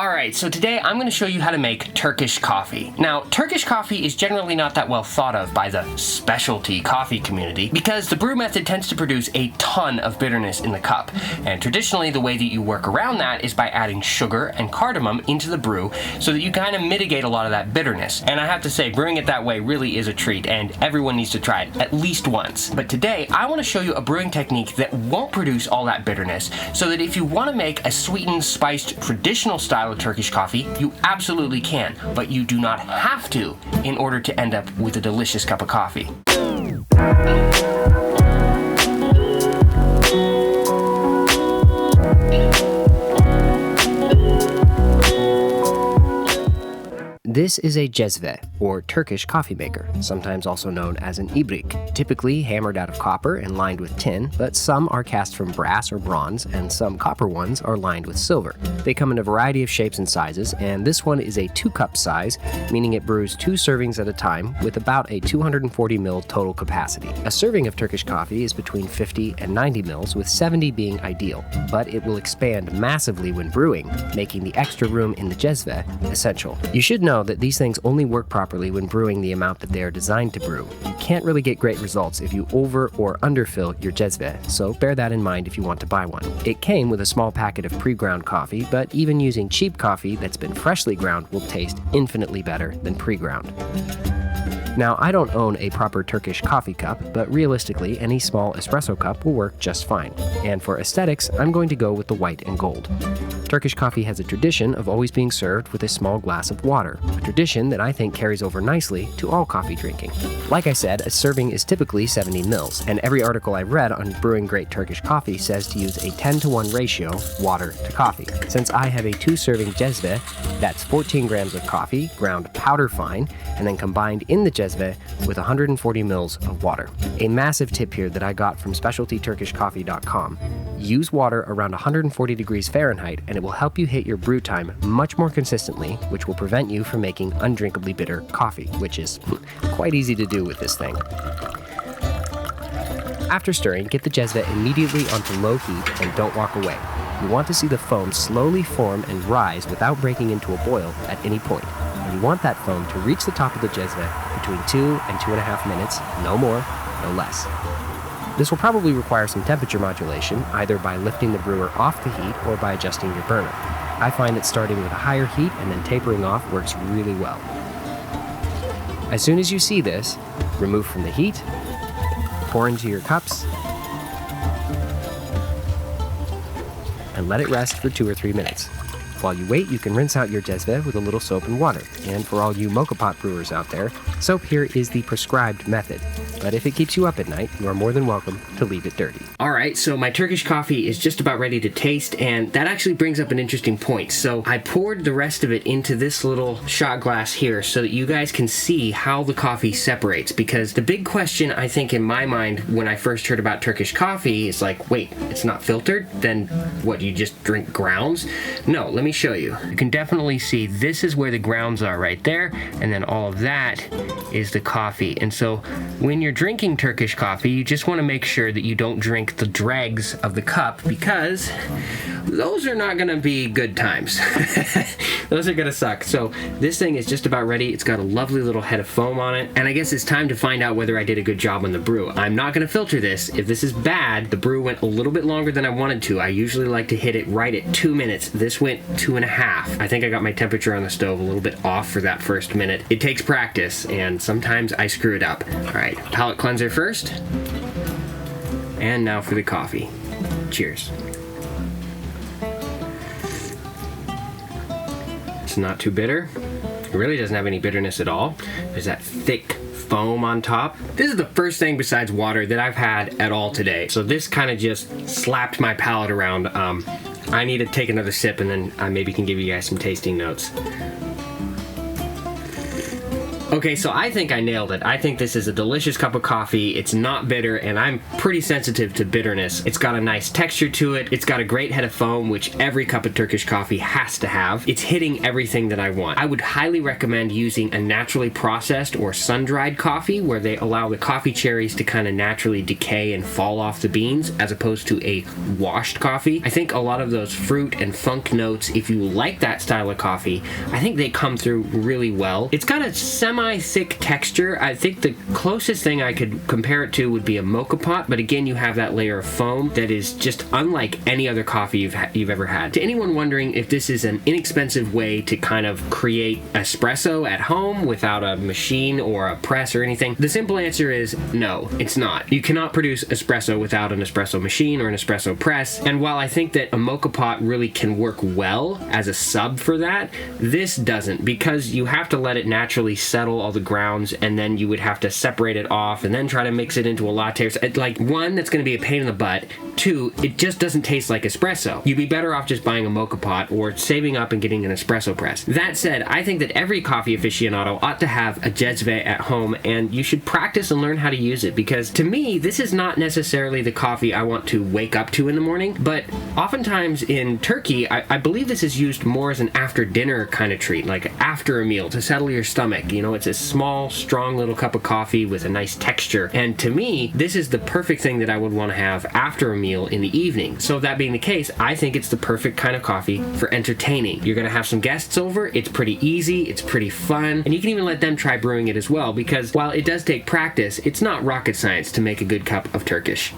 Alright, so today I'm going to show you how to make Turkish coffee. Now, Turkish coffee is generally not that well thought of by the specialty coffee community because the brew method tends to produce a ton of bitterness in the cup. And traditionally, the way that you work around that is by adding sugar and cardamom into the brew so that you kind of mitigate a lot of that bitterness. And I have to say, brewing it that way really is a treat, and everyone needs to try it at least once. But today, I want to show you a brewing technique that won't produce all that bitterness, so that if you want to make a sweetened, spiced, traditional style of Turkish coffee, you absolutely can, but you do not have to in order to end up with a delicious cup of coffee. This is a cezve, or Turkish coffee maker, sometimes also known as an ibrik, typically hammered out of copper and lined with tin, but some are cast from brass or bronze, and some copper ones are lined with silver. They come in a variety of shapes and sizes, and this one is a 2-cup size, meaning it brews 2 servings at a time with about a 240 ml total capacity. A serving of Turkish coffee is between 50 and 90 ml, with 70 being ideal, but it will expand massively when brewing, making the extra room in the cezve essential. You should know that these things only work properly when brewing the amount that they are designed to brew. You can't really get great results if you over or underfill your cezve, so bear that in mind if you want to buy one. It came with a small packet of pre-ground coffee, but even using cheap coffee that's been freshly ground will taste infinitely better than pre-ground. Now, I don't own a proper Turkish coffee cup, but realistically, any small espresso cup will work just fine. And for aesthetics, I'm going to go with the white and gold. Turkish coffee has a tradition of always being served with a small glass of water, a tradition that I think carries over nicely to all coffee drinking. Like I said, a serving is typically 70 ml, and every article I've read on brewing great Turkish coffee says to use a 10-to-1 ratio water to coffee. Since I have a 2-serving cezve, that's 14 grams of coffee, ground powder fine, and then combined in the cezve with 140 ml of water. A massive tip here that I got from specialtyturkishcoffee.com. Use water around 140 degrees Fahrenheit and it will help you hit your brew time much more consistently, which will prevent you from making undrinkably bitter coffee, which is quite easy to do with this thing. After stirring, get the cezve immediately onto low heat and don't walk away. You want to see the foam slowly form and rise without breaking into a boil at any point. And you want that foam to reach the top of the cezve between 2 and 2.5 minutes, no more, no less. This will probably require some temperature modulation, either by lifting the brewer off the heat or by adjusting your burner. I find that starting with a higher heat and then tapering off works really well. As soon as you see this, remove from the heat, pour into your cups, and let it rest for 2 or 3 minutes. While you wait, you can rinse out your cezve with a little soap and water. And for all you mocha pot brewers out there, soap here is the prescribed method. But if it keeps you up at night, you are more than welcome to leave it dirty. Alright, so my Turkish coffee is just about ready to taste, and that actually brings up an interesting point. So I poured the rest of it into this little shot glass here so that you guys can see how the coffee separates, because the big question I think in my mind when I first heard about Turkish coffee is like, wait, it's not filtered? Then what, you just drink grounds? No, let me show you. You can definitely see this is where the grounds are right there, and then all of that is the coffee. And so when you're drinking Turkish coffee, you just want to make sure that you don't drink the dregs of the cup, because those are not going to be good times. Those are going to suck. So this thing is just about ready. It's got a lovely little head of foam on it, and I guess it's time to find out whether I did a good job on the brew. I'm not going to filter this. If this is bad, the brew went a little bit longer than I wanted to. I usually like to hit it right at 2 minutes. This went 2.5. I think I got my temperature on the stove a little bit off for that first minute. It takes practice, and sometimes I screw it up. All right, palate cleanser first. And now for the coffee. Cheers. It's not too bitter. It really doesn't have any bitterness at all. There's that thick foam on top. This is the first thing besides water that I've had at all today. So this kind of just slapped my palate around. I need to take another sip and then I maybe can give you guys some tasting notes. Okay, so I think I nailed it. I think this is a delicious cup of coffee. It's not bitter, and I'm pretty sensitive to bitterness. It's got a nice texture to it. It's got a great head of foam, which every cup of Turkish coffee has to have. It's hitting everything that I want. I would highly recommend using a naturally processed or sun-dried coffee, where they allow the coffee cherries to kind of naturally decay and fall off the beans, as opposed to a washed coffee. I think a lot of those fruit and funk notes, if you like that style of coffee, I think they come through really well. It's got a semi-thick texture. I think the closest thing I could compare it to would be a mocha pot, but again, you have that layer of foam that is just unlike any other coffee you've ever had. To anyone wondering if this is an inexpensive way to kind of create espresso at home without a machine or a press or anything, the simple answer is no, it's not. You cannot produce espresso without an espresso machine or an espresso press, and while I think that a mocha pot really can work well as a sub for that, this doesn't, because you have to let it naturally settle all the grounds, and then you would have to separate it off and then try to mix it into a latte. So, like, one, that's going to be a pain in the butt. Two, it just doesn't taste like espresso. You'd be better off just buying a mocha pot or saving up and getting an espresso press. That said, I think that every coffee aficionado ought to have a jezve at home, and you should practice and learn how to use it, because to me, this is not necessarily the coffee I want to wake up to in the morning, but oftentimes in Turkey, I believe this is used more as an after-dinner kind of treat, like after a meal, to settle your stomach. You know, it's a small, strong little cup of coffee with a nice texture, and to me, this is the perfect thing that I would want to have after a meal in the evening. So that being the case, I think it's the perfect kind of coffee for entertaining. You're going to have some guests over, it's pretty easy, it's pretty fun, and you can even let them try brewing it as well, because while it does take practice, it's not rocket science to make a good cup of Turkish.